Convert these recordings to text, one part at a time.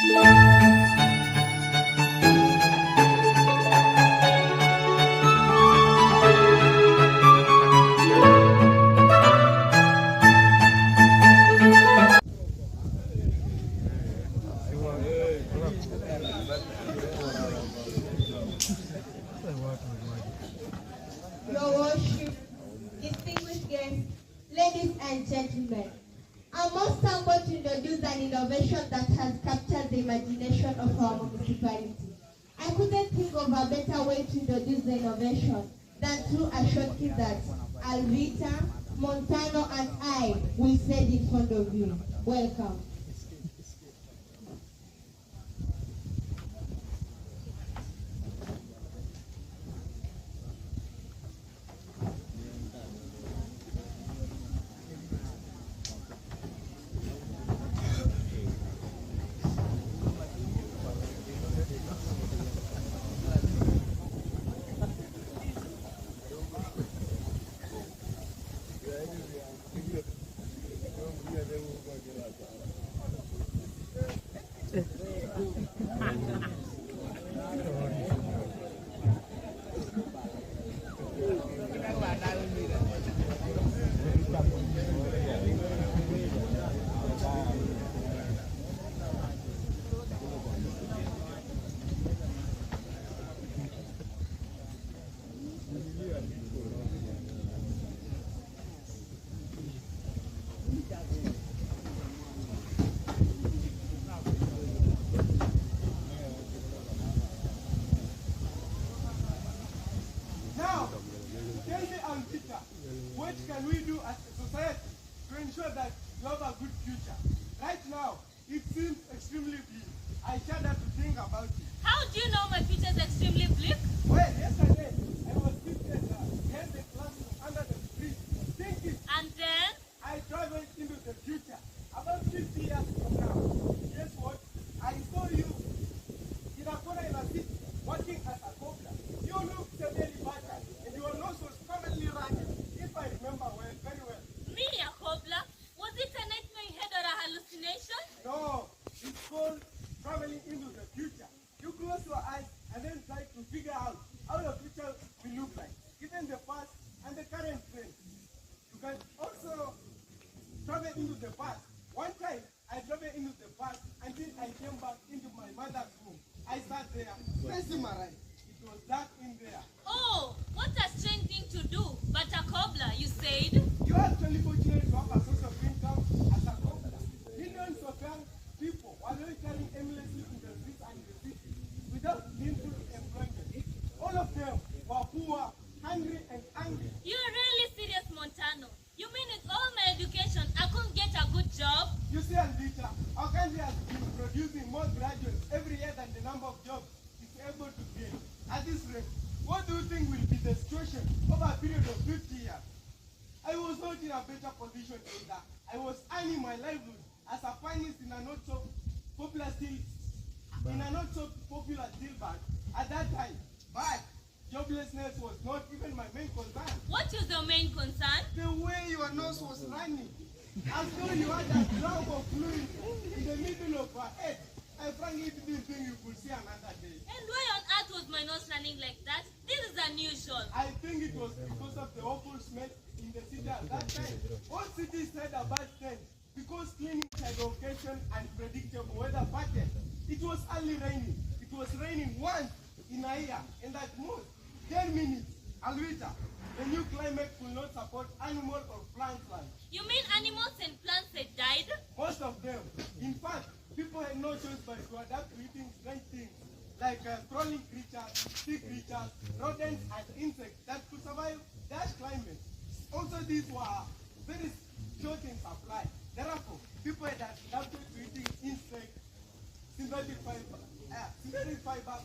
Your worship, distinguished guests, ladies and gentlemen, I'm most humbled to introduce an innovation that has captured the imagination of our municipality. I couldn't think of a better way to introduce the innovation than through a shortcut that Alvita, Montano, and I will say in front of you. Welcome. What can we do as a society to ensure that you have a good future? Right now, it seems extremely bleak. I shudder to think about it. How do you know my future is extremely bleak? Well, yesterday, I was sitting behind the classroom under the tree, thinking. And then? I traveled into the future. About 50 years from now, guess what? I saw you in a corner in a city, working as a cobbler. You looked severely battered, and your nose was permanently running, if I remember well, very well. Me, a cobbler? Was it a nightmare you had or a hallucination? No, it's called traveling into the future. You close your eyes and then try to figure out how your future will look like, given the past and the current trends. You can also travel into the past. One time, I traveled into the past until I came back into my mother's room. I sat there, facing my right. It was dark in there. Oh, what a strange thing to do. But a cobbler, you said? You are actually fortunate to have a source of income as a cobbler. Millions of young people were literally aimlessly in the streets and the city without meaningful employment. All of them were poor, hungry, and angry. You're really serious, Montano. You mean with all my education, I couldn't get a good job? You see, Alvita, our country has been producing more graduates every year than the number of jobs it's able to gain. At this rate, what do you think will be the situation over a period of 50 years? I was not in a better position either. I was earning my livelihood as a finance in a not so popular steel band at that time. But joblessness was not even my main concern. What is your main concern? The way your nose was running, as though you had a drop of fluid in the middle of your head. I frankly didn't think you could see another day. And why on earth was my nose running like that? This is unusual. I think it was because of the awful smell in the city at that time. All cities had a bad stench because cleaning had occasion and predictable weather pattern. It was early raining. It was raining once in a year, and at most 10 minutes. Alvita, the new climate will not support animal or plant life. You mean animals and plants had died? Most of them. In fact, people had no choice but to adapt to eating strange things like crawling creatures, sea creatures, rodents, and insects that could survive that climate. Also, these were very short in supply. Therefore, people had adapted to eating insects, synthetic fiber,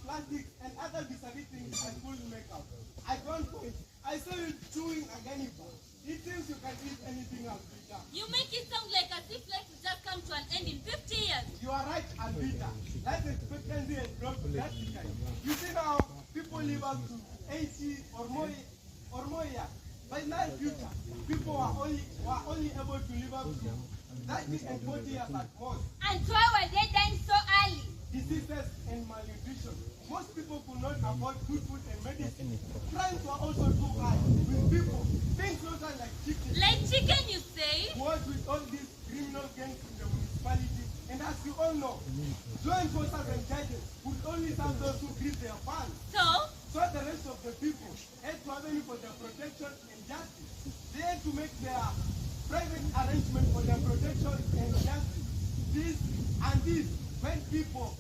plastics, and other bizarre things and food makeup. At one point, I saw you chewing a gummy bear. It seems you can eat anything, Alvita. You make it sound like as if life will just come to an end in 50 years. You are right, Alvita. Life expectancy has dropped drastically. You see now, people live up to 80 or more years. But in our future, people were only able to live up to 30 and 40 years at most. And why were they dying so early? most people could not afford good food and medicine. Crimes were also too high with people being slaughtered like chicken. Like chicken, you say? What with all these criminal gangs in the municipality, and as you all know, law enforcers and judges would only serve those who give their funds. So the rest of the people had to avenue for their protection and justice. They had to make their private arrangement for their protection and justice. This made people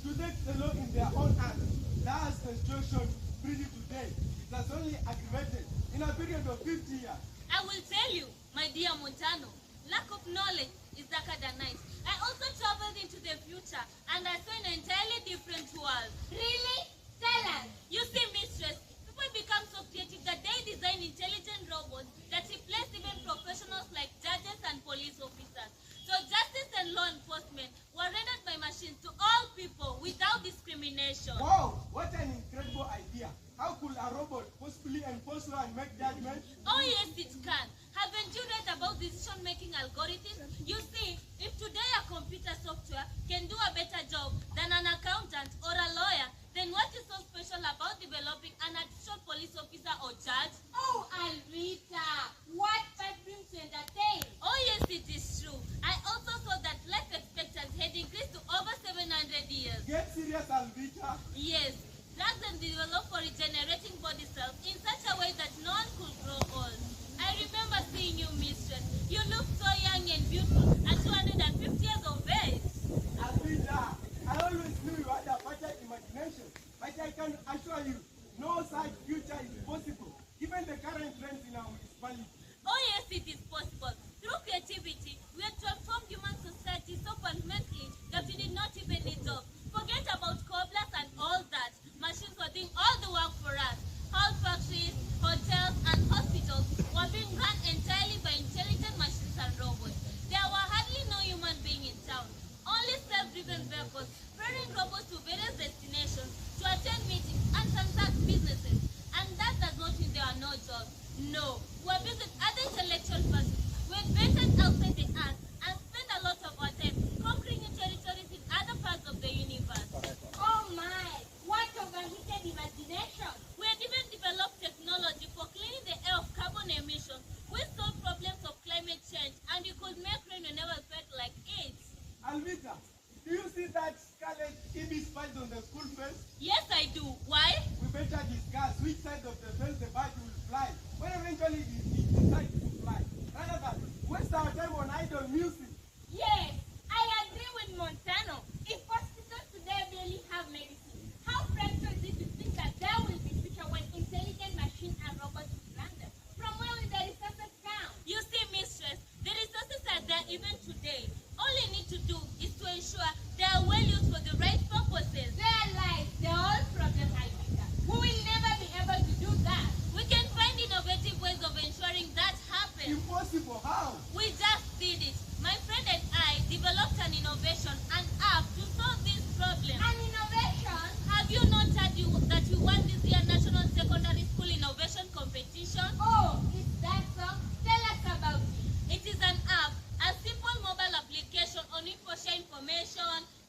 to take the law in their own hands. That's the situation pretty today. It has only aggravated in a period of 50 years. I will tell you, my dear Montano, lack of knowledge is darker than night. I also traveled into the future and I saw an entirely different world. Really? Tell us. You see, mistress, people become so creative that they design intelligent robots that replace even professionals like judges and police officers. So justice and law enforcement were rendered by machines to all people without discrimination. Wow, what an incredible idea. How could a robot possibly enforce law and make judgment? Oh yes, it can. Haven't you read about decision-making algorithms? You see, if today a computer software can do a better job than an accountant or a lawyer, then what is so special about developing an artificial police officer or judge? Oh, Alvita, what bedroom to entertain? Oh yes, it is true. I also saw that life expectancy had increased to over 700 years. Get serious, Alvita. Yes, drugs are developed for regenerating body cells in such a way that no one could grow old. I remember seeing you, mistress. You look so young and beautiful at 250 years of age. Alvita, I always knew you had a fertile imagination, but I can assure you, no such future is possible, given the current trends in our municipality. Oh yes, it is possible. Through creativity, we have transformed human society so fundamentally that we did not even need jobs. Forget about cobblers and all that. Machines were doing all the work for us. All factories, hotels, and hospitals were being run entirely by intelligent machines and robots. There were hardly no human being in town. Only self-driven vehicles ferrying robots to various destinations to attend meetings and transact businesses. And that does not mean there are no jobs. No, we are busy with other intellectual pursuits. We invented outside the earth and spend a lot of our time conquering new territories in other parts of the universe. Oh my, what overheated imagination. We had even developed technology for cleaning the air of carbon emissions. We solved problems of climate change and you could make rain whenever it felt like it. Alvita, do you see that scarlet EB spikes on the school fence? Yes, I do. Why? We better discuss which side of the fence the bird will fly when eventually it decides to fly, rather than waste our time on idle music. Yes, I agree with Montano. If hospitals today barely have medicine, how frightful is it to think that there will be future when intelligent machines and robots will run them? From where will the resources come? You see, mistress, the resources are there even today. All you need to do is to ensure they are well used for the right purposes. There lies the whole problem, Alvita. We will never be able to do that. We can find innovative ways of ensuring that happens. Impossible, how? We just did it. My friend and I developed an innovation, an app to solve this problem. An innovation? Have you not heard that we won this year National Secondary School Innovation Competition? Oh, is that so? Tell us about it. It is an app, a simple mobile application on which we share information,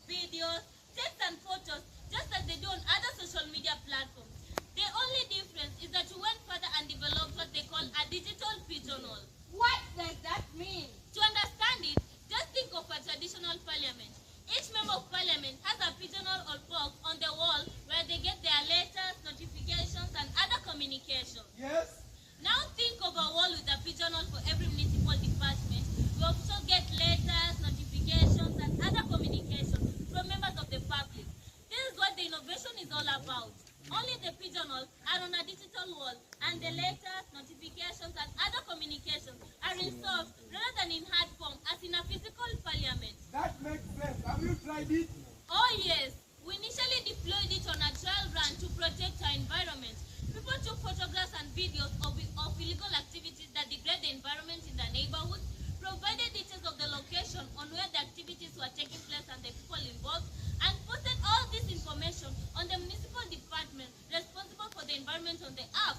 videos, text and photos, just as they do on other social media platforms. The only difference is that we went further and developed what they call a digital pigeonhole. What does that mean? To understand it, just think of a traditional parliament. Each member of parliament has a pigeonhole or box on the wall where they get their letters, notifications, and other communications. Yes? Now think of a wall with a pigeonhole for every municipal department. We also get letters, notifications, and other communications from members of the public. This is what the innovation is all about. Only the pigeonholes are on a digital wall, and the letters, notifications, and other communications are in soft rather than in hard form, as in a physical parliament. That makes sense. Have you tried it? Oh yes, we initially deployed it on a trial run to protect our environment. People took photographs and videos of illegal activities that degrade the environment in the neighborhood, provided details of the location on where the activities were taking place and the people involved, and posted all this information on the municipal department responsible for the environment on the app.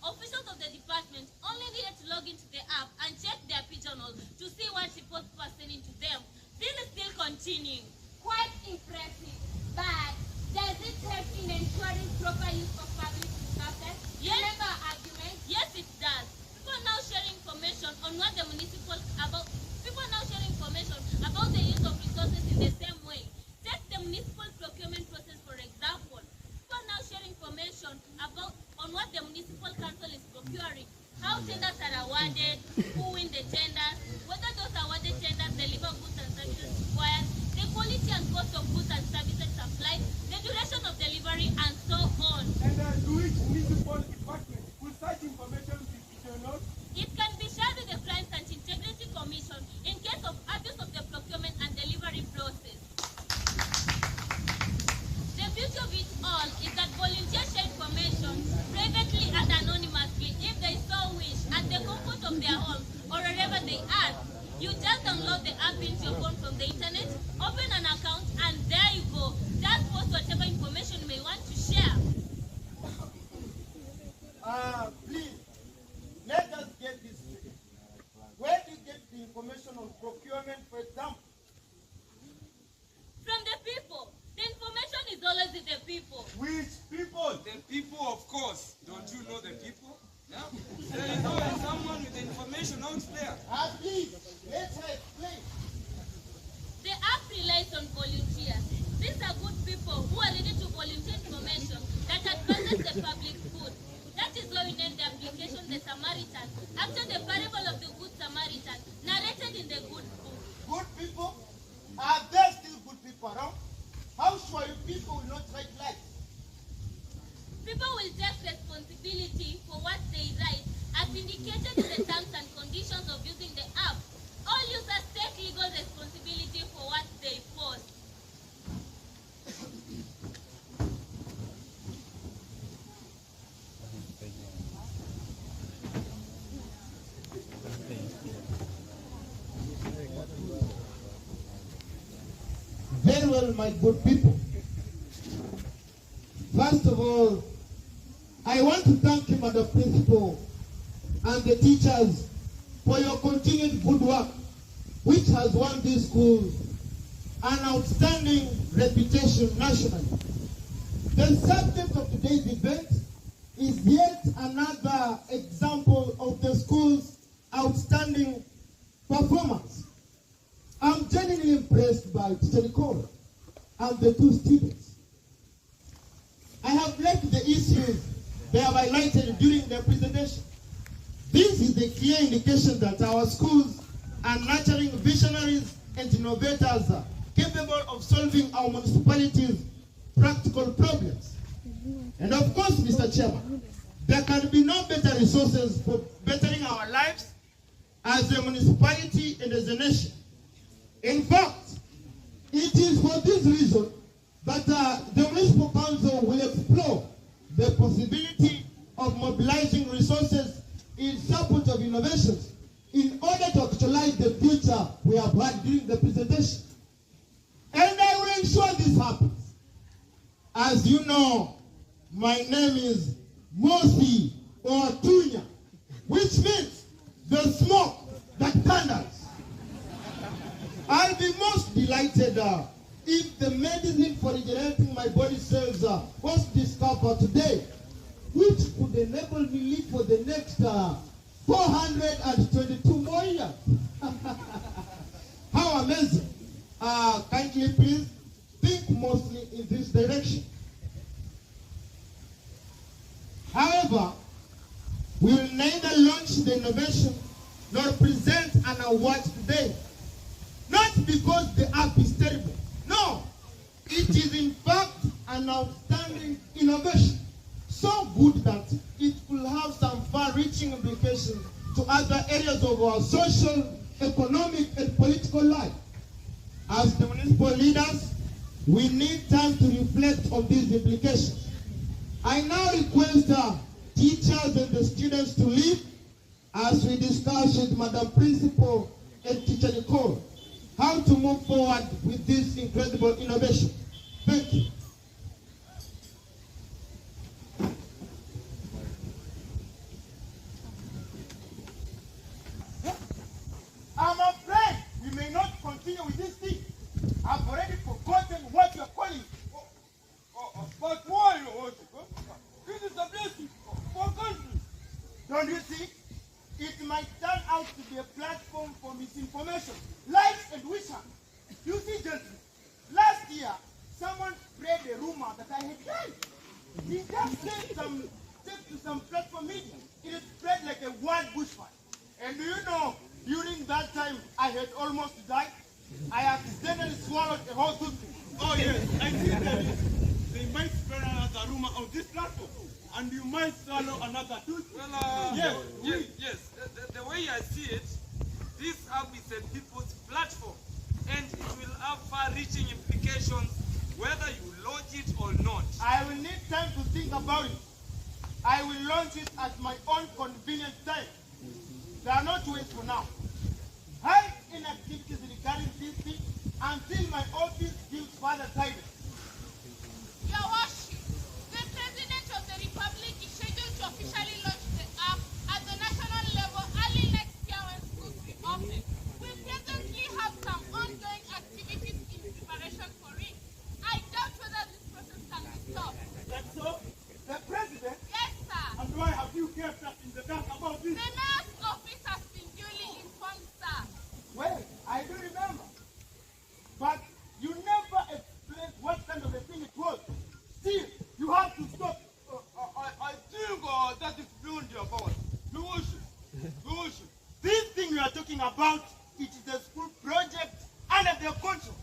Officials of the department only needed to log into the app and check their pigeonhole to see what reports were sending to them. This is still continuing. Quite impressive. But does it help in ensuring proper use of public resources? Yes. Remember our argument? Yes, it does. People now share information on what the municipal about. People now share information about the use of resources in the same way. Take the municipal procurement process, for example. People now share information about on what the municipal council is procuring, how tenders are awarded, who win the tenders, whether those awarded tenders deliver goods and services required, the quality and cost of goods and services supplied, the duration of delivery, and so on. And to which municipal department will such information be given? It can be shared with the Crimes and Integrity Commission in case of abuse of the procurement and delivery process. The beauty of it all is that volunteers share information privately and anonymously if they so wish at the comfort of their homes or wherever they are. You just download the app into your phone from the internet, open an account, and there you go. Just post whatever information you may want to share. Please, let us get this straight. Where do you get the information on procurement, for example? From the people. The information is always with the people. Which people? The people, of course. Don't you know the people? Yeah. There is always someone with the information out there. Please, let her explain. The app relies on volunteers. These are good people who are ready to volunteer information that advances the public good. That is why we named the application the Samaritan, after the parable of the Good Samaritan, narrated in the Good Book. Good people? Are there still good people around? How sure you people will not write lies? People will take responsibility for what they write, as indicated in the terms and conditions of using the app. All users take legal responsibility for what they post. Very well, my good people. First of all, I want to thank you, Madam Principal, and the teachers for your continued good work, which has won this school an outstanding reputation nationally. The subject of today's event is yet another example of the school's outstanding performance. I'm genuinely impressed by Teacher Nicole and the two students. I have left the issues they have highlighted during their presentation. This is a clear indication that our schools are nurturing visionaries and innovators capable of solving our municipality's practical problems. And of course, Mr. Chairman, there can be no better resources for bettering our lives as a municipality and as a nation. In fact, it is for this reason that the Municipal Council will explore the possibility of mobilizing resources in support of innovations in order to actualize the future we have had during the presentation. And I will ensure this happens. As you know, my name is Mosi or Tunya, which means the smoke that thunders. I'll be most delighted if the medicine for regenerating my body cells was discovered today, which could enable me live for the next 422 more years. How amazing. Kindly please think mostly in this direction. However, we will neither launch the innovation nor present an award today. Not because the app is terrible. No, it is in fact an outstanding innovation. So good that it will have some far-reaching implications to other areas of our social, economic, and political life. As the municipal leaders, we need time to reflect on these implications. I now request teachers and the students to leave as we discuss with Madam Principal and Teacher Nicole how to move forward with this incredible innovation. Thank you. I'm afraid we may not continue with this thing. I've already forgotten what you're calling. But why? see, gentlemen, last year, someone spread a rumor that I had died. He just said to some platform meeting. It spread like a wild bushfire. And do you know, during that time, I had almost died. I accidentally swallowed a whole toothpick. Oh yes, I see that. They might spread another rumor on this platform, and you might swallow another tooth. Well, yes, yes. The way I see it, this app is a people's platform, and it will have far-reaching implications whether you launch it or not. I will need time to think about it. I will launch it at my own convenient time. There are no ways for now. Hide inactivities regarding this thing until my office gives further guidance. Your Worship, the President of the Republic is scheduled to officially launch the app at the national level early next year when schools reopen. We presently have some ongoing activities in preparation for it. I doubt whether this process can be stopped. that's so. The President, Yes, sir. And why have you kept us in the dark about The this? mayor's office has been duly informed, sir. well, I do remember. But you never explained what kind of a thing it was. Still, you have to stop. I think that is beyond your powers. Your Worship, this thing you are talking about, it is a school project under their control.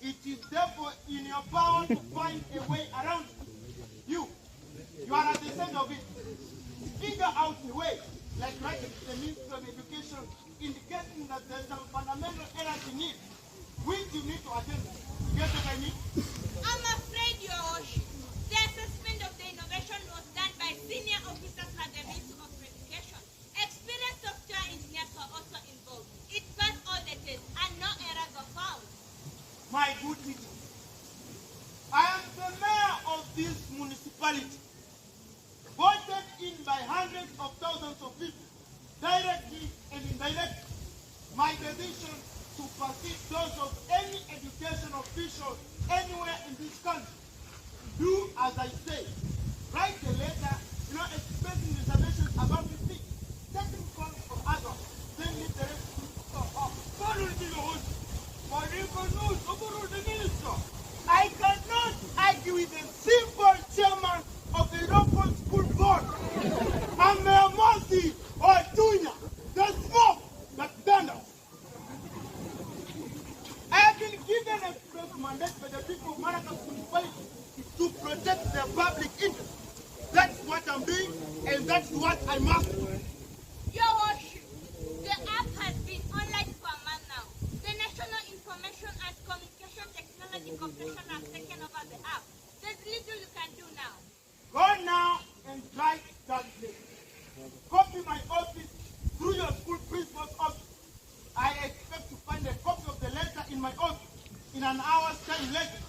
It is therefore in your power to find a way around it. You are at the center of it. Figure out a way, like writing to the Ministry of Education, indicating that there are some fundamental errors in it, which you need to attend to. Get what I mean? I'm afraid, Your Worship, the assessment of the innovation was done by senior officers at the Ministry of Education. Experienced software engineers were also involved. It passed all the tests and no errors were found. My good teacher, I am the mayor of this municipality, voted in by hundreds of thousands of people, directly and indirectly. My decision supersedes those of any education official anywhere in this country. Do as I say. Write a letter, expressing reservations about the thing, taking calls from others, then leave the rest to I cannot argue with a simple chairman of the local school board. I'm a Mosi or Tunya, the smoke that thunders. I have been given a express mandate by the people of Maracas municipality to protect the public interest. That's what I'm doing, and that's what I must do. Your Worship, the app has been online for a month now. The National Information and Communication Technology Corporation has taken over the app. There's little you can do now. Go now and write that letter. Copy my office through your school principal's office. I expect to find a copy of the letter in my office in an hour's time later.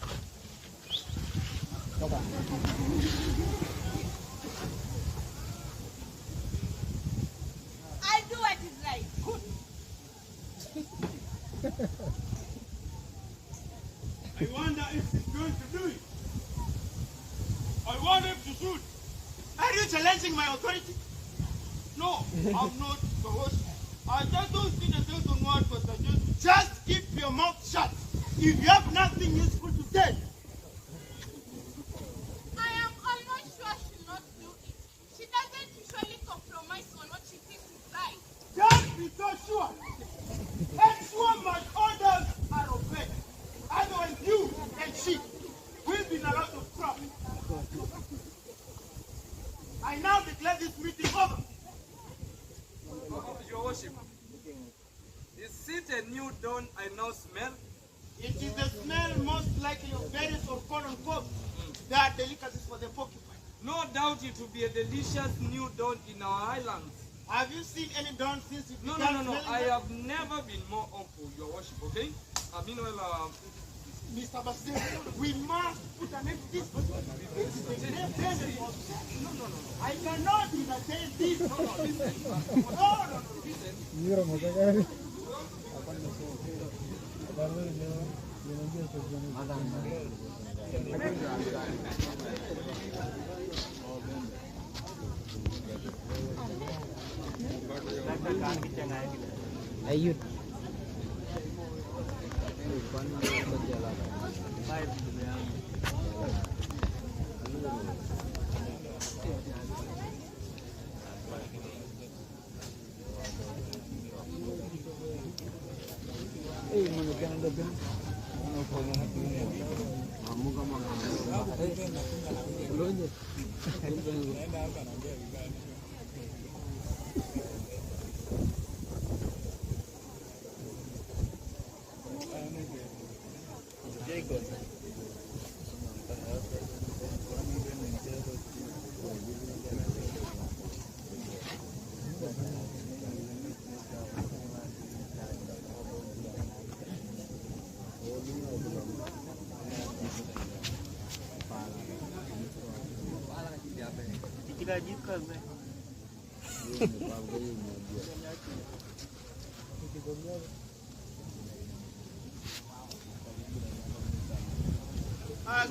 I'll do what is right. I wonder if he's going to do it. I want him to shoot. Are you challenging my authority? No, I'm not the host. I just don't see the sense on what was suggested. Just keep your mouth shut. If you have nothing useful to say, I am almost sure she'll not do it. She doesn't usually compromise on what she thinks is right. just be so sure. Ensure my orders are obeyed. Otherwise, you and she will be in a lot of trouble. I now declare this meeting over. Your Worship, is it a new dawn I now smell? It is the smell most likely of berries or corn and cob. They are delicacies for the porcupine. No doubt it will be a delicious new dawn in our islands. Have you seen any dawn since you No. began smelling I them? have never been more hopeful, Your Worship, okay? Meanwhile, Mr. Basil, we must put an end to this. It is a grave danger for us. I cannot entertain this. No. Listen. Ayun.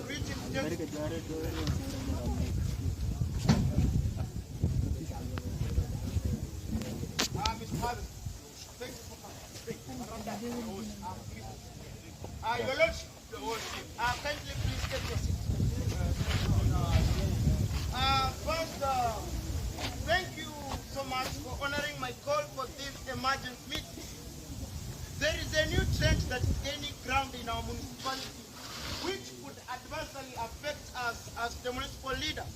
Greetings, gentlemen. Mr. Harris, thank you for coming. Your Lordship, kindly please take your seat. First, thank you so much for honoring my call for this emergency meeting. There is a new trend that is gaining ground in our municipality, which could adversely affect us as the municipal leaders.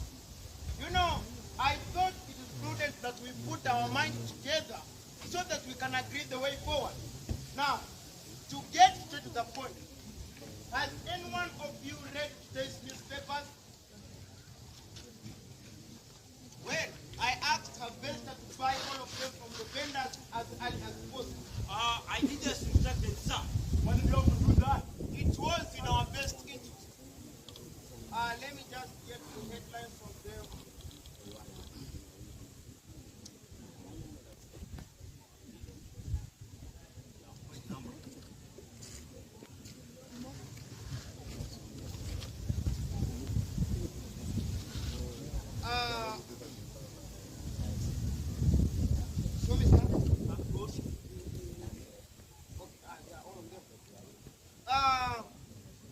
You know, I thought it is prudent that we put our minds together so that we can agree the way forward. Now, to get straight to the point, has any one of you read today's newspapers? Well, I asked her vendor to buy all of them from the vendors as early as possible. I did just instruct them, sir. Why did you have to do that? It was in our best interest. Let me just get the headlines from them. So, Mr.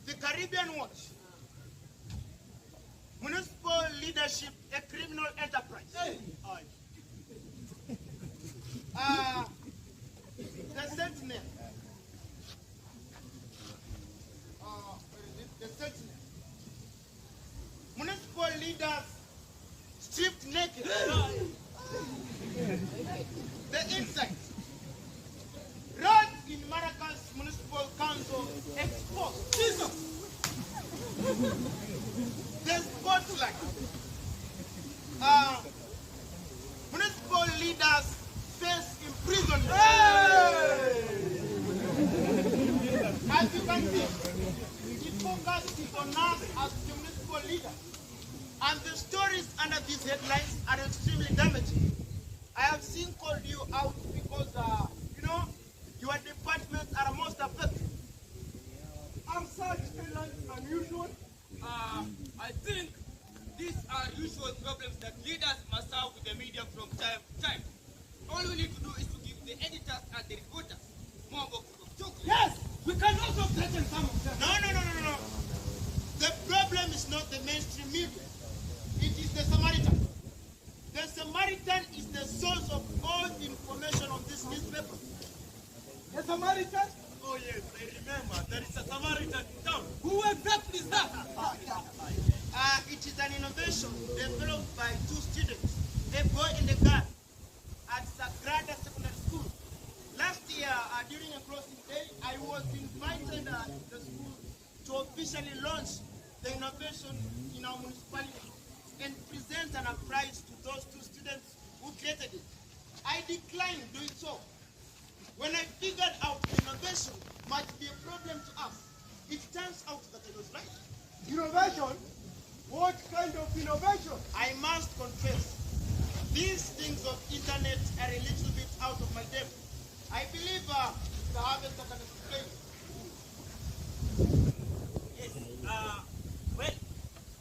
The Caribbean Watch. Municipal leadership, a criminal enterprise. The Sentinel. The Sentinel. Municipal leaders stripped naked. The Insight. Roads in Maracas Municipal Council exposed. Jesus! The Spotlight. Municipal leaders face imprisonment. As you can see, the focus is on us as the municipal leaders. And the stories under these headlines are extremely damaging. I have seen called you out because, your departments are most affected. Are such headlines unusual? I think these are usual problems that leaders must have with the media from time to time. All we need to do is to give the editors and the reporters more boxes of chocolate. Yes, we can also threaten some of them. No. The problem is not the mainstream media. It is the Samaritan. The Samaritan is the source of all information on this newspaper. A Samaritan? Oh yes, I remember. There is a Samaritan in town. Who exactly is that? It is an innovation developed by two students, a boy and a girl, at Sagrada Secondary School. Last year, during a closing day, I was invited to the school to officially launch the innovation in our municipality and present an prize to those two students who created it. I declined doing so. When I figured out innovation might be a problem to us, it turns out that I was right. Innovation? What kind of innovation? I must confess, these things of internet are a little bit out of my depth. I believe the harvester can explain. Yes, well,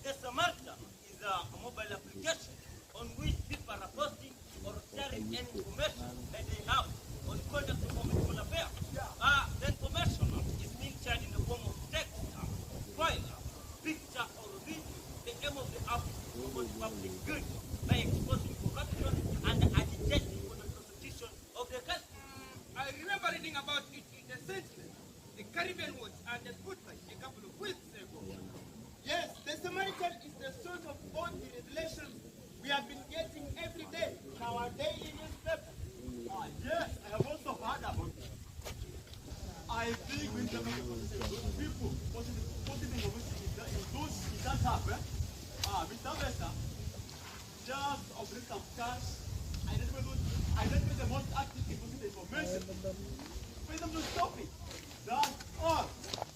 the Samaritan is a mobile application on which people are posting or sharing any information that they have on conduct of municipal affairs. The information is being shared in the Mr. Vesta, just offering some cash. Identify the most active people with information. For them to stop it. That's all.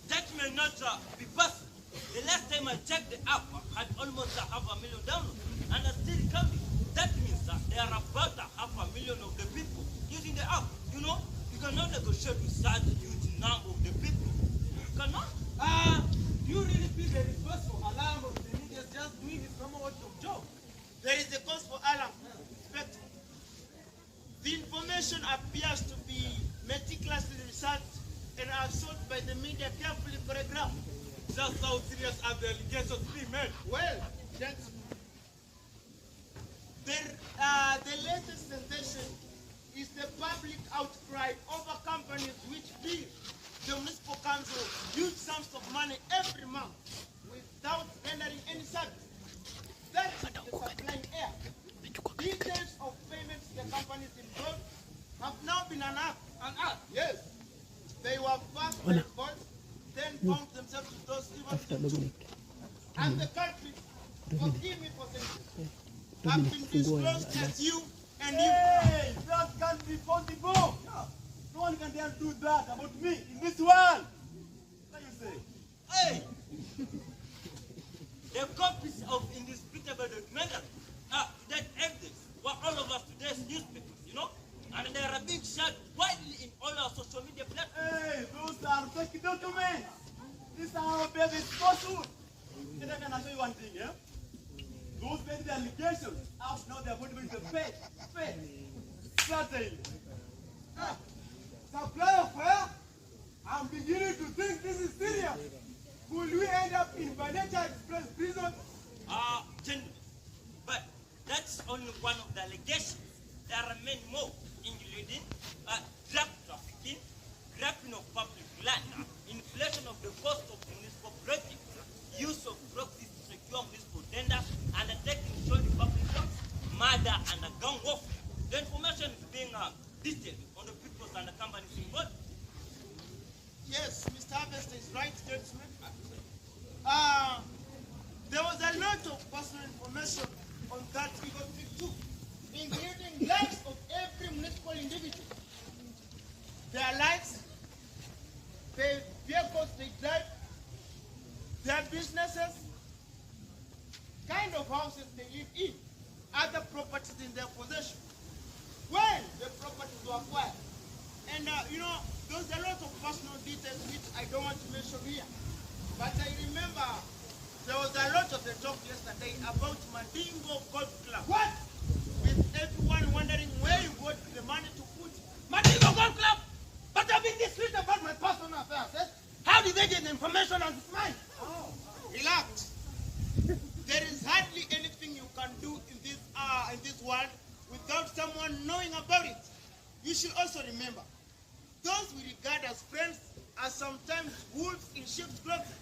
That may not be possible. The last time I checked the app, I had almost 500,000 downloads, and it's still coming. That means there are about 500,000 of the people using the app. You know, you cannot negotiate with such a huge number of the people. You cannot. Do you really feel there is cause for alarm of the media just doing his normal job? There is a cause for alarm, Inspector. The information appears to be meticulously researched and assumed by the media carefully choreographed. Just how serious are the allegations being made? Well, gentlemen, the latest sensation is the public outcry over companies which bill the municipal council huge sums of money every month without rendering any service. That's the supplying air. Details of payments the companies involved have now been unearthed. Unearthed? Yes. They were first reported, then found themselves with those even and the country, forgive me for saying this, have been disclosed as you and you. Hey, that can't be possible. No one can dare do that about me in this world. What do you say? Hey! The copies of indisputable documentary that evidence were all over today's newspapers, you know? And they are being shared widely in all our social media platforms. Hey, those are fake documents. These are our baby's falsehood. And I can assure you one thing, yeah? Those baby allegations, out now they're going to be the fake. Certainly. Supply of fire? I'm beginning to think this is serious. Could we end up in Financial Express prison? Gentlemen, but that's only one of the allegations. There are many more, including drug trafficking, grabbing of public land, inflation of the cost of municipal projects, use of proxies to secure municipal tenders, undertaking showing public jobs, murder and gun warfare. The information is being detailed on the people and the companies involved. Yes, Mr. Harvester is right, gentlemen. There was a lot of personal information on that Eagle Trip too, including lives of every municipal individual. Their lives, the vehicles they drive, their businesses, kind of houses they live in, other properties in their possession, when the properties were acquired. And there's a lot of personal details which I don't want to mention here. But I remember there was a lot of the talk yesterday about Mandingo Golf Club. What? With everyone wondering where you got the money to put. Mandingo Golf Club! But I've been discreet about my personal affairs, eh? How did they get the information on this mine? Relax. There is hardly anything you can do in this world without someone knowing about it. You should also remember, those we regard as friends are sometimes wolves in sheep's clothing,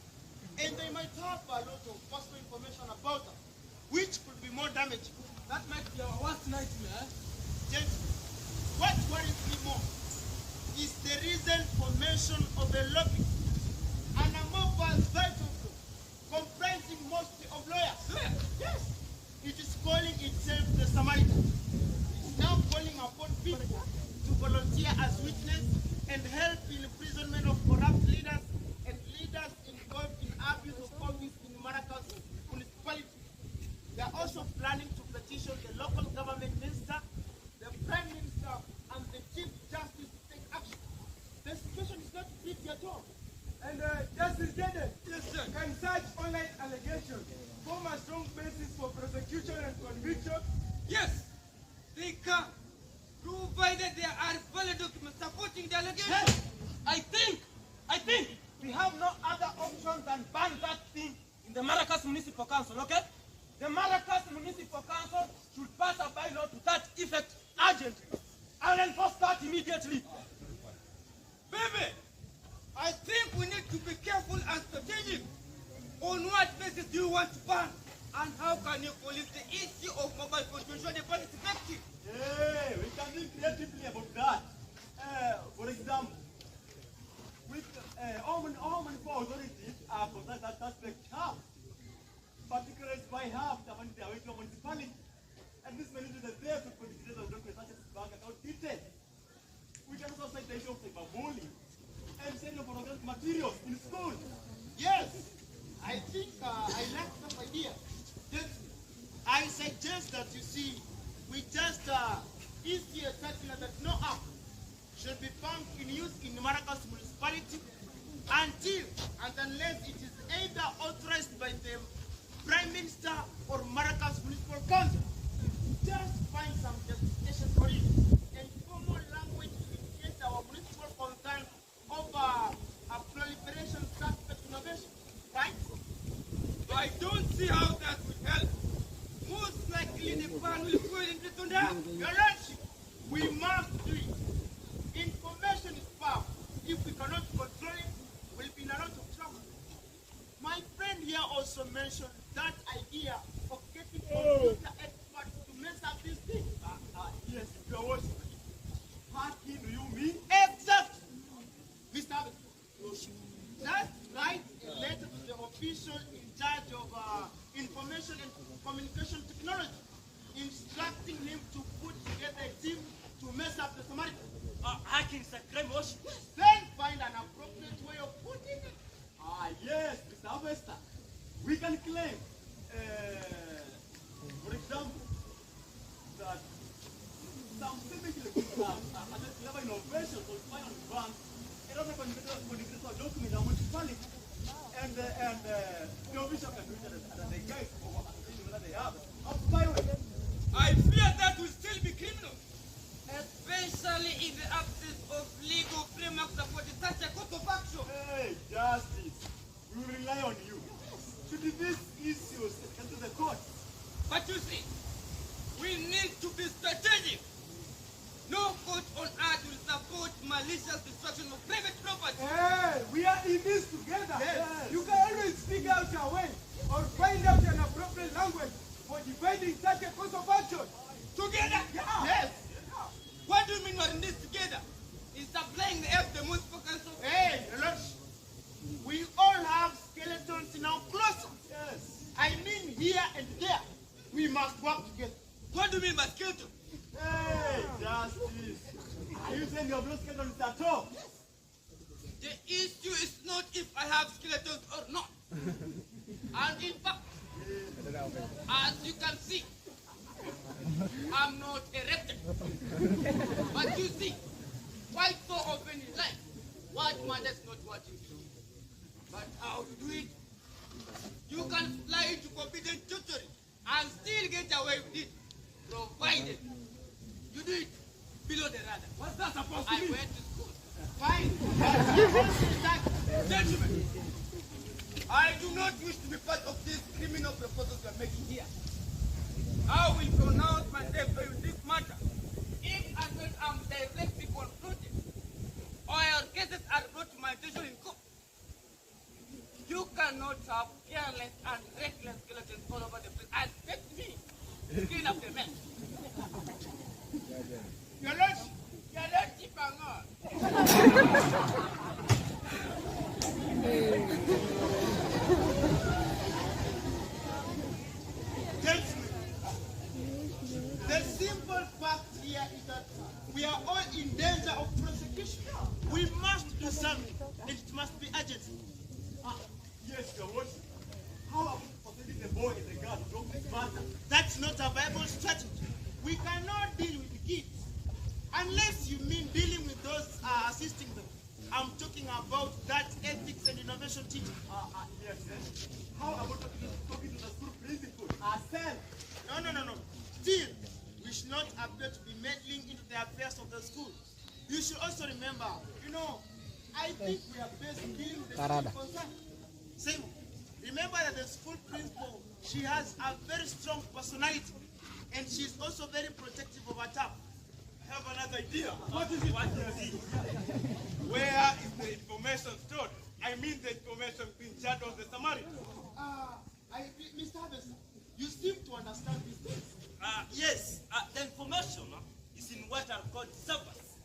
and they might have a lot of personal information about us, which could be more damaging. That might be our worst nightmare. Gentlemen, what worries me more is the reason for mention of a lobby, an amorphous vital group comprising mostly of lawyers. Yes. It is calling itself the Samaritan. It is now calling upon people to volunteer as witness and help in imprisonment of corrupt leaders and leaders involved in abuse of office in Maracas municipality. They are also planning to petition the local government minister, the prime minister, and the chief justice to take action. The situation is not pretty at all. And Justice Jaden, yes, sir. Can such online allegations form a strong basis for prosecution and conviction? Yes, they can, provided there are valid documents supporting the allegation. Hey, I think we have no other option than ban that thing in the Maracas Municipal Council, okay? The Maracas Municipal Council should pass a bylaw to that effect urgently and enforce that immediately. Baby, I think we need to be careful and strategic. On what basis do you want to ban? And how can you police the issue of mobile phone to ensure the ban is effective? Hey, we can think creatively about that. For example, with all municipal authorities are concerned that aspect how. particulars by half the money they are waiting for municipality. And this many is there to put the details of documents such as bank account details. We can also cite the issue of cyberbullying and sending pornographic materials in school. Yes, I think I like that idea. I suggest that you see, we just issue a circular that no app should be found in use in Maracas municipality until and unless it is either authorized by the Prime Minister or Maracas Municipal Council. Just find some justification for it and common language to indicate our municipal concern over a proliferation suspect innovation, right? I don't see how that would help. Most likely the ban will go into Tunda. Your Lordship, we must do it. Information is power. If we cannot control it, we'll be in a lot of trouble. My friend here also mentioned that idea of getting computer experts to mess up these things. Yes, Your Worship. Hacking, do you mean? Exactly. Mr. Abbott, just write a letter to the official in charge of information and communication technology, instructing him to put together a team to mess up the Samaritan. Hacking is a crime, Worship. Then find an appropriate way of putting it. Yes, Mr. Avesta. We can claim, for example, that some typically clever innovations will find on the bank and also connected to document and municipality. And the official can do it as a guide for what they have. I fear that will still be criminal, especially in the absence of legal framework supporting such a course of action. Hey, Justice, we will rely on you. Should these issues come to the court? But you see, we need to be strategic. No court on earth will support malicious destruction of private property. Hey, we are in this together. Yes. You can always figure out a way or find out an appropriate language for dividing such a course of action. Together? Yes. What do you mean we're in this together? Is supplying the help the most focused on? Hey, Your Lordship, we all have skeletons in our closet. Yes. I mean here and there. We must work together. What do you mean by skeleton? Hey, Justice. Are you saying you have no skeletons at all? The issue is not if I have skeletons or not. And in fact, as you can see, I'm not erected. But you see, quite so often in life, what matters not what you do, but how you do it. You can fly into competent tutoring and still get away with it, provided you do it below the radar. What's that supposed to I mean? went to school. Fine. Gentlemen, I do not wish to be part of these criminal proposals we are making here. I will pronounce myself in this matter if and when I'm directly confronted or your cases are brought to my attention in court. You cannot have careless and reckless skeletons all over the place and expect me to clean up the mess. Your Lordship, Your Lordship and all. gentlemen, the simple fact here is that we are all in danger of prosecution. We must do something, and it must be urgent. Yes, Your Worship. How about forgetting the boy in the garden? Don't matter. That's not a viable strategy. We cannot deal with kids unless you mean dealing with those assisting them. I'm talking about that ethics and innovation teaching. Yes, yes. How about talking to the school principal? Ourselves. No. Still, we should not appear to be meddling into the affairs of the school. You should also remember, I think we are best dealing with the school concern. Same. Remember that the school principal, she has a very strong personality, and she's also very protective of her staff. I have another idea. What is it? What is it? Where is the information stored? I mean the information being shared on the Samaritan. Mr. Harvester, you seem to understand these things. Yes, the information is in what are called servers.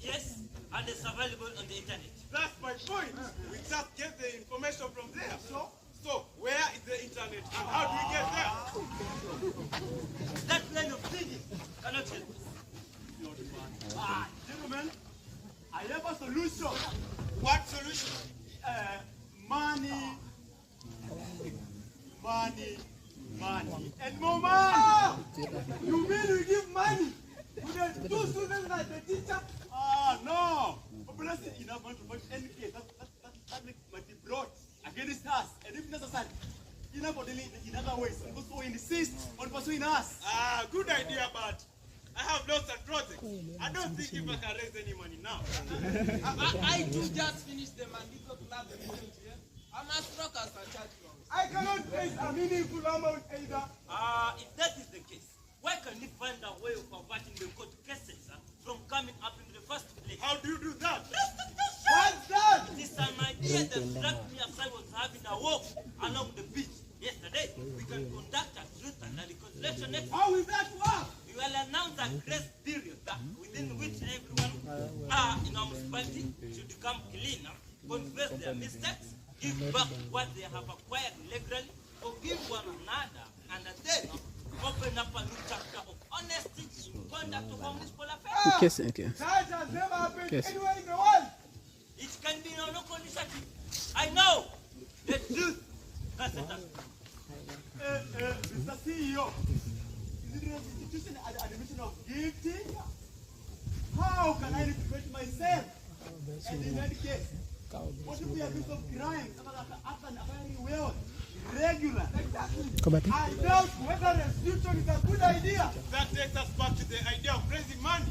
Yes, and it's available on the internet. That's my point. We just get the information from there. So where is the internet it. And how do we get there? That line of thinking cannot help us. Gentlemen, I have a solution. What solution? Money, and more money. You mean we give money to the two students like the teacher? No. Population enough money to fund any case. That might be brought against us, and if necessary, enough for dealing in other ways. And also insist on pursuing us. Good idea, but I have lots of projects. I don't think if I can raise any money now. I do just finish the Mandiko Club event here. I must rock us and charge you. I cannot raise a meaningful amount either. If that is the case, why can't we find a way of averting the court cases from coming up in the first place? How do you do that? What's that? It is an idea that struck me as I was having a walk along the beach yesterday. We can conduct a truth and a reconciliation exercise. How will that work? We will announce a grace period within which everyone in our municipality should become cleaner, confess their mistakes, give back what they have acquired illegally, forgive one another, and then open up a new chapter of honesty in conduct of our municipal affairs. That has never happened anywhere in the world. It can be a local initiative. I know the truth. That's it. Mr. CEO, is it an institution at the admission of guilty? How can I represent myself? And in that case, what if we are accused of crimes after acquiring wealth? Regular. Exactly. I doubt whether restitution is a good idea. That takes us back to the idea of raising money.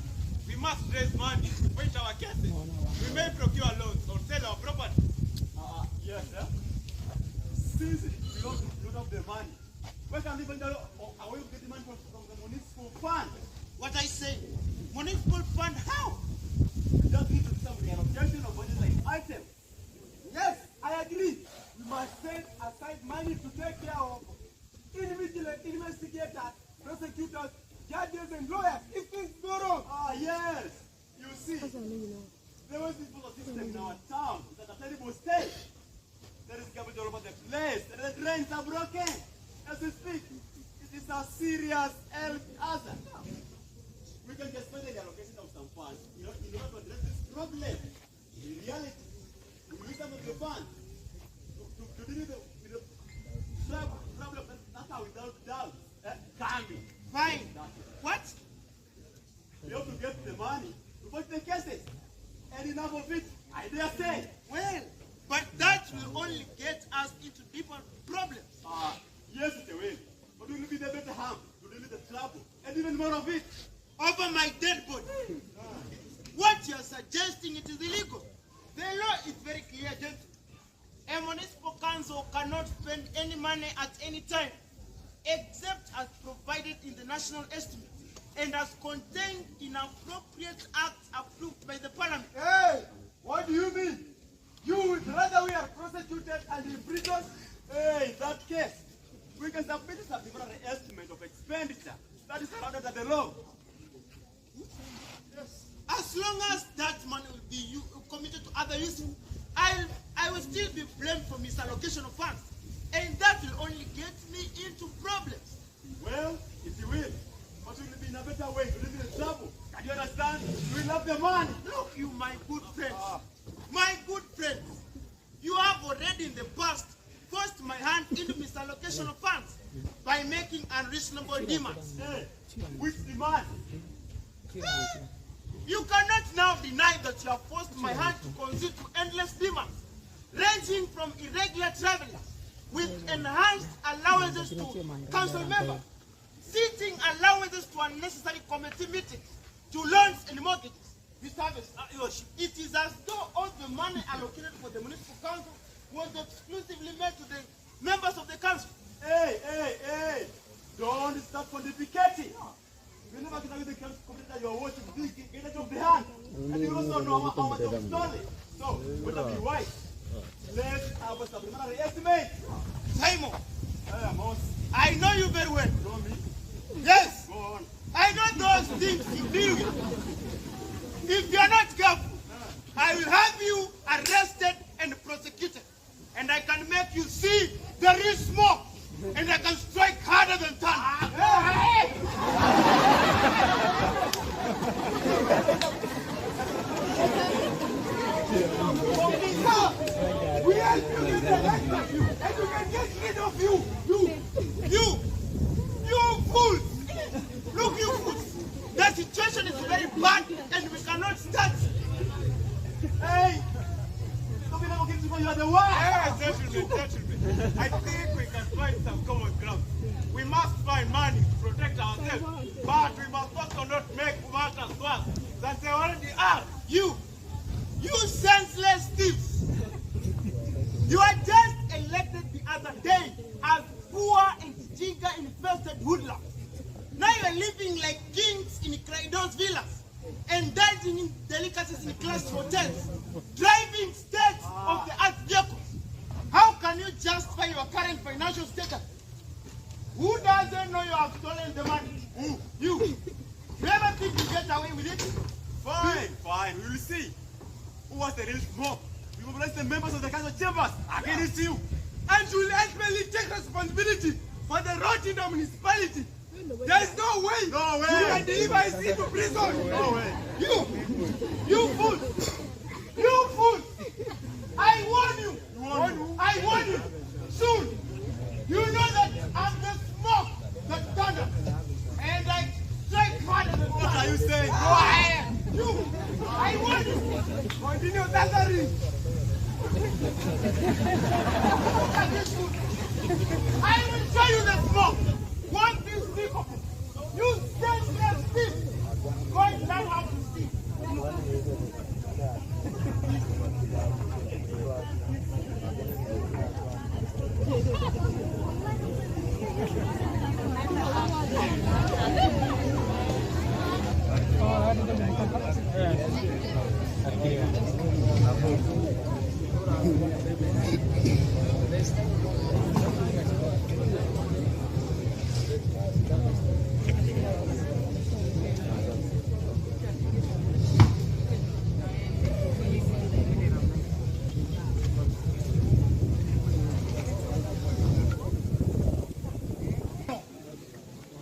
We must raise money to wage our cases. We may procure loans or sell our property. Yes, sir. Since it belongs to lot of the money, where can we find a way of getting money from the municipal fund? What I say? Municipal fund, how? We just need to do some reallocation of budget line items. Yes, I agree. We must set aside money to take care of individual investigators, prosecutors, judges, and lawyers if things go wrong. Yes. You see, there was this system in our town. It's at a terrible state. There is garbage all over the place. The drains are broken. As we speak, it is a serious health hazard. We can just find the allocation of some funds, in order to address this problem. In reality, we use some of the funds to deal with the problem that are without doubt coming. Fine. What? We have to get the money to fight the cases. And enough of it, I dare say. Well, but that will only get us into deeper problems. Yes, it will. But we will be the better harm to deal with the trouble. And even more of it. Over my dead body. What you are suggesting, it is illegal. The law is very clear, gentlemen. A municipal council cannot spend any money at any time, except as provided in the national estimate and as contained in appropriate acts approved by the parliament. Hey, what do you mean? You would rather we are prosecuted and in prison? Hey, in that case, we can submit a supplementary estimate of expenditure that is allowed under the law. Yes. As long as that money will be committed to other uses, I will still be blamed for misallocation of funds. And that will only get me into problems. Well, if you will, but we will be in a better way to live in the trouble. Can you understand? We love the money. Look, you my good friends. My good friends, you have already in the past forced my hand into misallocation of funds by making unreasonable demands. Hey, which demand? You cannot now deny that you have forced my hand to concede to endless demands, ranging from irregular traveling with enhanced allowances to council members, seating allowances to unnecessary committee meetings, to loans and mortgages. Mr. Harvest, it is as though all the money allocated for the municipal council was exclusively made to the members of the council. Hey, don't start pontificating. You never get away with the computer that you are watching. Please get it off the hand. And you also know how much of stolen. So, better be wise. Let's have a supplementary estimate. Simon, Amos. I know you very well. You know me? Yes, Go on. I know those things you deal with. If you are not careful, I will have you arrested and prosecuted. And I can make you see there is more. and I can strike harder than thunder. We help you get elected, and we can get rid of you. You fools! Look, you fools! The situation is very bad, and we cannot start. Hey! You are the one! Gentlemen. I think we can find some common ground. We must find money to protect ourselves, but we must also not make matters worse than they already are. You senseless thieves! You are just elected the other day as poor and jigger-infested hoodlums. Now you are living like kings in Creighton's villas, indulging in delicacies in class hotels, driving states of the art vehicles. How can you justify your current financial status? Who doesn't know you have stolen the money? Who? You. You ever think you get away with it? Fine. We will see. Who was the real smoke? We mobilize the members of the council chambers against you. And you will ultimately take responsibility for the rotting of municipality. There is no way. No way. You can deliver us into prison. No way. You fools. You fools. I warn you. I warn you. Soon, you know that I'm the smoke that thunder. And I strike harder than thunder. What are you saying? Go ahead. I warn you. Continue thundering. I will show you the smoke. One thing stick of it. You senseless thief. Go and learn how to see.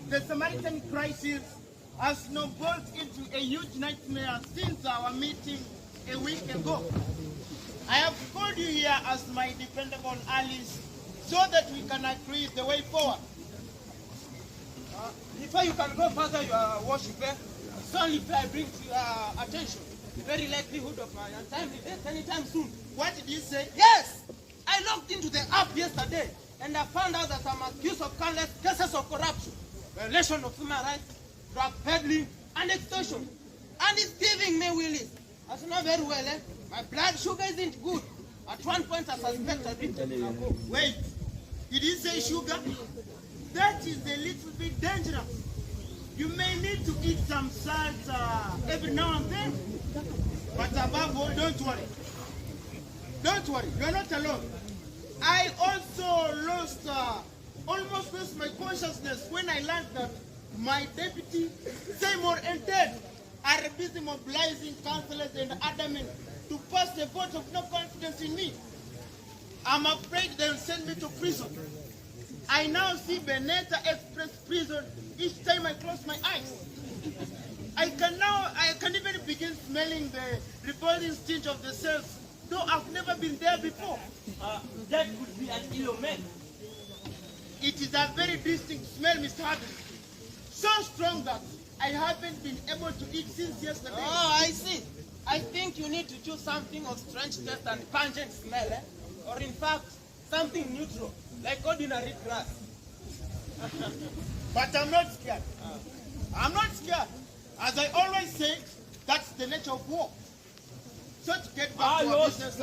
The Samaritan crisis has snowballed into a huge nightmare since our meeting a week ago. I have called you here as my dependable allies so that we can agree the way forward. Before you can go further, your worship, it's only fair I bring to your attention the very likelihood of my untimely death anytime soon. What did you say? Yes! I logged into the app yesterday and I found out that I'm accused of countless cases of corruption, violation of human rights, drug peddling, and extortion. And it's giving me willies. I know very well, my blood sugar isn't good. At one point I suspected it. Wait, did you say sugar? That is a little bit dangerous. You may need to eat some salt every now and then. But above all, don't worry. Don't worry, you're not alone. I also almost lost my consciousness when I learned that my deputy, Seymour and Ted, are busy mobilizing councillors and other men to pass a vote of no confidence in me. I'm afraid they'll send me to prison. I now see Benetta Express prison each time I close my eyes. I can even begin smelling the revolting stench of the cells, though I've never been there before. That would be an ill omen. It is a very distinct smell, Mr. Harden. So strong that I haven't been able to eat since yesterday. Oh, I see. I think you need to choose something of strange taste and pungent smell, or in fact, something neutral, like ordinary grass. But I'm not scared. I'm not scared. As I always say, that's the nature of war. So to get back to our business,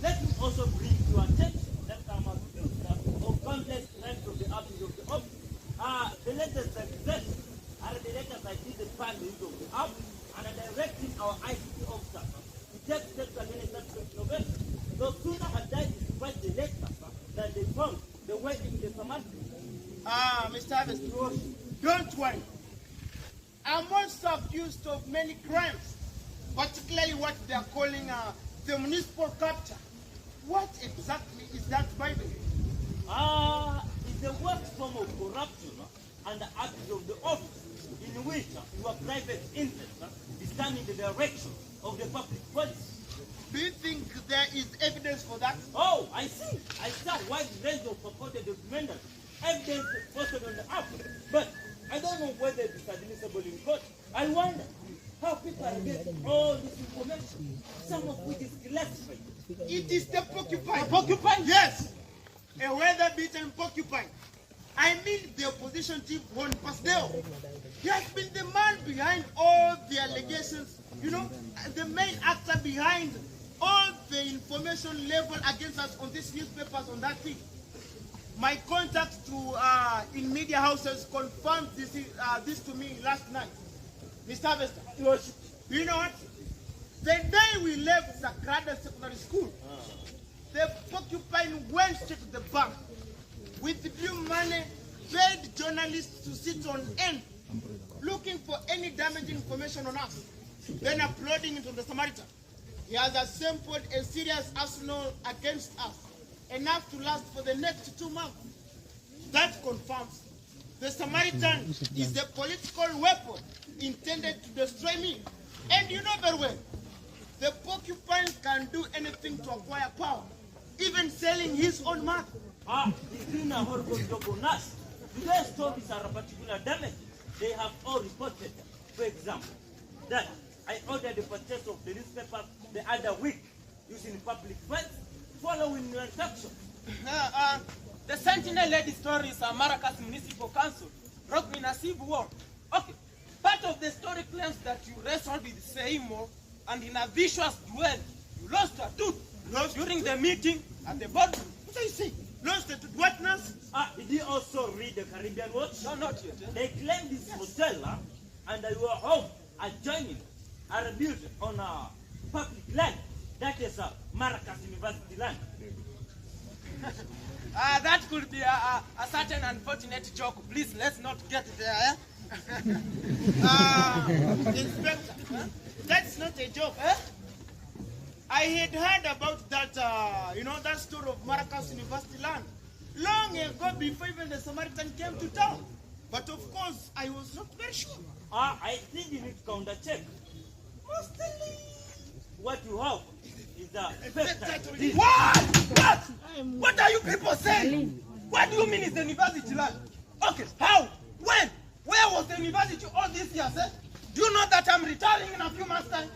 let me also bring to attention that I'm accused of countless crimes of the abuse of the office. The latest success are the letters I did the plan use of the app and are directing our ICT officer to take steps against that innovation. No sooner had I destroyed the letters than they found the way into the Samaritan. Mr. Harvest, don't worry. I'm also accused of many crimes, particularly what they are calling the municipal capture. What exactly is that, by the way? It's the worst form of corruption and the act of the office in which your private interest is standing in the direction of the public policy. Do you think there is evidence for that? Oh, I see. I saw wide range of purported documentary evidence posted on the app. But I don't know whether it is admissible in court. I wonder how people are getting all this information, some of which is classified. It is the porcupine. Porcupine? Yes. A weather-beaten porcupine. I mean the opposition chief, Juan Pasdeo. He has been the man behind all the allegations, you know, the main actor behind all the information leveled against us on these newspapers, on that thing. My contacts in media houses confirmed this to me last night. Mr. Vesta, you know what? The day we left Sagrada Secondary School, the porcupine went straight to the bank, withdrew money, paid journalists to sit on end, looking for any damaging information on us, then uploading it on the Samaritan. He has assembled a serious arsenal against us, enough to last for the next 2 months. That confirms the Samaritan is a political weapon intended to destroy me. And you know very well, the porcupine can do anything to acquire power, even selling his own mother. Today's stories are a particular damage. They have all reported. For example, that I ordered the purchase of the newspaper the other week using public funds, following your instructions. The Sentinel led stories Maracas Municipal Council broke me in a civil war. Okay, part of the story claims that you wrestled with Seymour and in a vicious duel, you lost a tooth during the meeting at the boardroom. What do you say? Lost a tooth? What nonsense? Did you also read the Caribbean Watch? No, not yet. They claim this hotel and your home adjoining are built on a public land. That is Maracas University land. That could be a certain unfortunate joke. Please, let's not get there. Inspector, that's not a joke. I had heard about that, you know, that story of Maracas University land long ago, before even the Samaritan came to town. But of course, I was not very sure. I think you need to counter check. Mostly. What you have is the What? What are you people saying? What do you mean it's the university land? Okay, how? When? Where was the university all these years? Do you know that I'm retiring in a few months' time?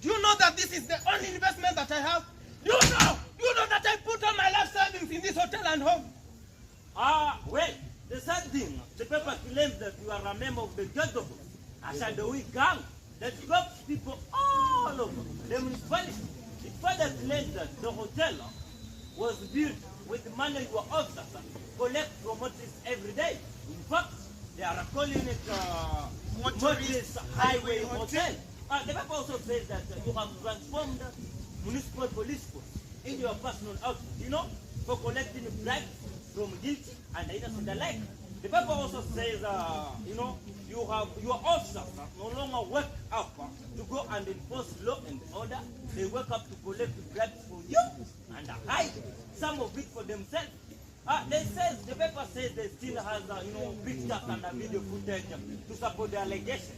Do you know that this is the only investment that I have? Do you know that I put all my life savings in this hotel and home? Well, the sad thing, the paper claims that you are a member of the Judge Ashadowi gang that robs people all over the municipality. It further claims that the hotel was built with the money your officers collect from motorists every day. In fact, they are calling it motorist highway hotel. The paper also says that you have transformed municipal police force in your personal outfit, you know, for collecting bribes from guilty and innocent alike. The paper also says, you know, you have your officers no longer wake up to go and enforce law and order. They wake up to collect bribes for you and hide some of it for themselves. The paper says they still has, you know, pictures and video footage to support the allegation.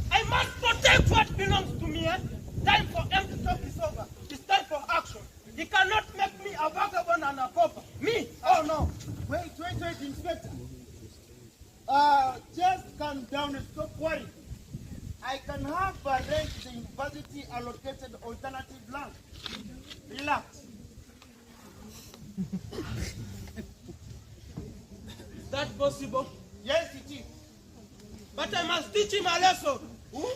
I must protect what belongs to me. Time for empty talk is over. It's time for action. He cannot make me a vagabond and a pauper. Me? Oh no. Wait, Inspector. Just calm down and stop worrying. I can have arranged the university allocated alternative land. Relax. Is that possible? Yes, it is. But I must teach him a lesson. Who?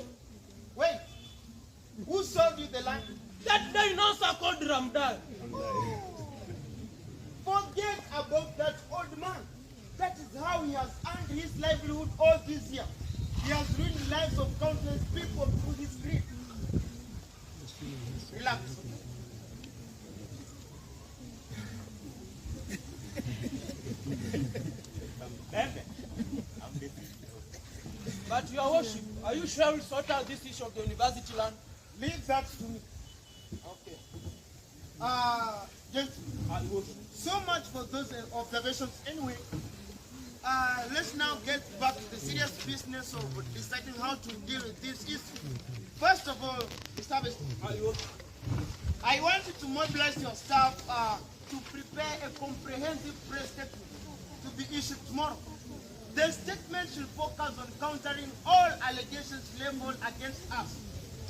Wait. Who sold you the land? That dinosaur called Ramdal. Forget about that old man. That is how he has earned his livelihood all these years. He has ruined the lives of countless people through his greed. Relax. But your worship, are you sure we'll sort out this issue of the university land? Leave that to me. Okay. Just So much for those observations. Anyway, let's now get back to the serious business of deciding how to deal with this issue. First of all, Mr. Harvester, I want you to mobilize your staff to prepare a comprehensive press statement to be issued tomorrow. The statement should focus on countering all allegations leveled against us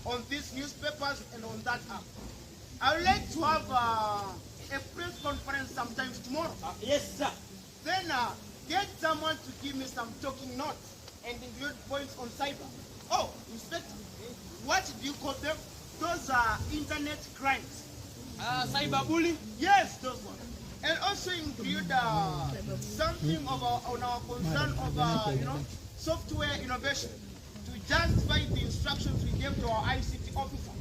on these newspapers and on that app. I would like to have a press conference sometimes tomorrow. Yes, sir. Then get someone to give me some talking notes and include points on cyber. Oh, Inspector, what do you call them? Those are internet crimes. Cyberbullying? Yes, those ones. And also include something of on our concern of software innovation to justify the instructions we gave to our ICT officer.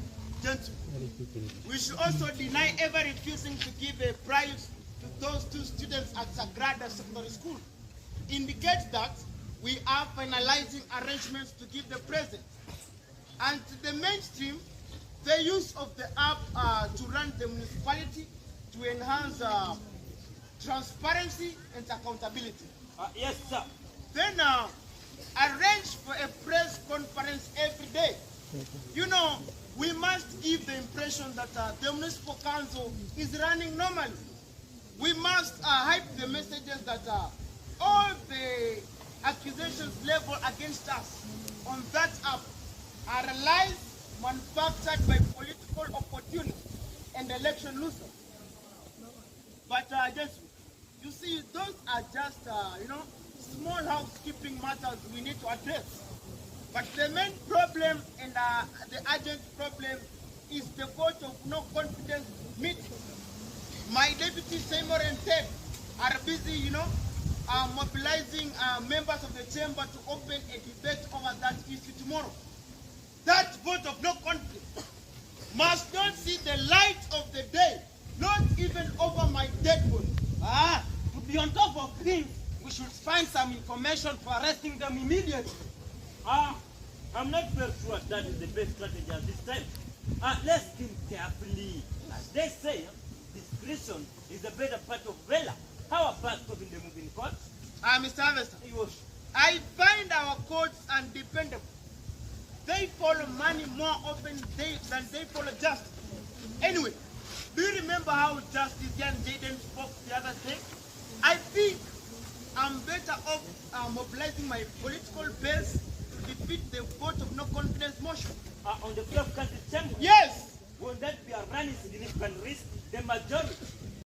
Gentlemen, we should also deny ever refusing to give a prize to those two students at Sagrada Secondary School. Indicates that we are finalizing arrangements to give the present. And to the mainstream, the use of the app to run the municipality to enhance transparency and accountability. Yes, sir. Then arrange for a press conference every day. You know, we must give the impression that the municipal council is running normally. We must hype the messages that all the accusations leveled against us on that app are lies manufactured by political opportunists and election losers. But just, you see, those are just, small housekeeping matters we need to address. But the main problem and the urgent problem is the vote of no confidence meeting. My deputy Seymour and Ted are busy, mobilizing members of the chamber to open a debate over that issue tomorrow. That vote of no confidence must not see the light of the day, not even over my dead body. To be on top of things, we should find some information for arresting them immediately. I'm not very sure that is the best strategy at this time. Let's think carefully. As they say, discretion is the better part of valor. How about stopping the moving court? Mr. Harvester, I find our courts undependable. They follow money more often than they follow justice. Anyway, do you remember how Justice Jan Jaden spoke the other day? I think I'm better off mobilizing my political base to defeat the vote of no confidence motion. On the floor of country chamber? Yes! Won't that be a running significant risk? The majority